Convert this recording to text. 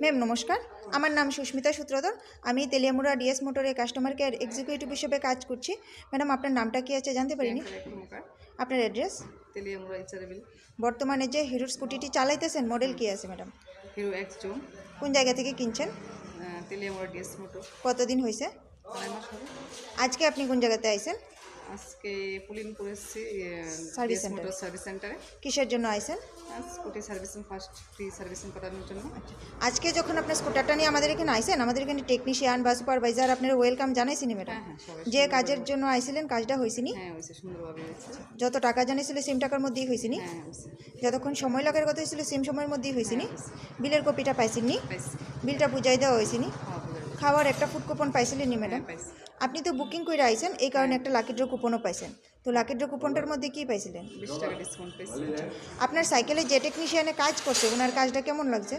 Ma'am নমস্কার, আমার নাম সুস্মিতা সূত্রধর। আমি তেলিয়ামুড়া ডিএস মোটরে কাস্টমার কেয়ার এক্সিকিউটিভ হিসেবে কাজ করছি। ম্যাডাম আপনার নামটা কি আছে জানতে পারিনি? আপনার অ্যাড্রেস? তেলিয়ামুড়া ইচারেবিল। বর্তমানে যে হিরোর স্কুটিটি চালাইতেছেন মডেল কি আছে ম্যাডাম? Hero x zone. কোন জায়গা থেকে কিনছেন? Teliamura DS motor. কতদিন হয়েছে? 2.5 মাস হবে। আজকে আপনি কোন জায়গাতে আইছেন? আজকে পুলিনপুর এসেছি service DS centre. Motor service সেন্টারে। কিসের জন্য আইছেন? Scooty servicing, first free servicing করানোর জন্য। আজকে যখন আপনার স্কুটারটা নিয়ে আমাদের এখানে আইছেন, আমাদের এখানে টেকনিশিয়ান বা সুপারভাইজার আপনার ওয়েলকাম জানাইছিনি ম্যাডাম? হ্যাঁ, সবাই যে কাজের জন্য আইছিলেন কাজটা হয়েছিনি? হ্যাঁ হয়েছে, সুন্দরভাবে হয়েছে। যত টাকা জানিয়েছিল সেম টাকার মধ্যেই হয়েছিনি? হ্যাঁ হয়েছে। যতক্ষণ সময় লাগার কথা হয়েছিল সেম সময়ের মধ্যেই হয়েছিনি? বিলের কপিটা পাইছেননি? পাইছি। বিলটা বুঝাই দেওয়া হয়েছিনি? বুঝাই। খাওয়ার একটা ফুড কুপন পাইছিলেন নি ম্যাডাম? পাইছি। আপনি তো বুকিং করে আইছেন, এই কারণে একটা লাকি ড্র কুপনও পাইছেন। তো লাকি ড্র কুপনটার মধ্যে কি পাইছিলেন? 20 টাকা ডিসকাউন্ট পাইছি। আপনার সাইকেলে যে টেকনিশিয়ানে কাজ করছে ওনার কাজটা কেমন লাগছে?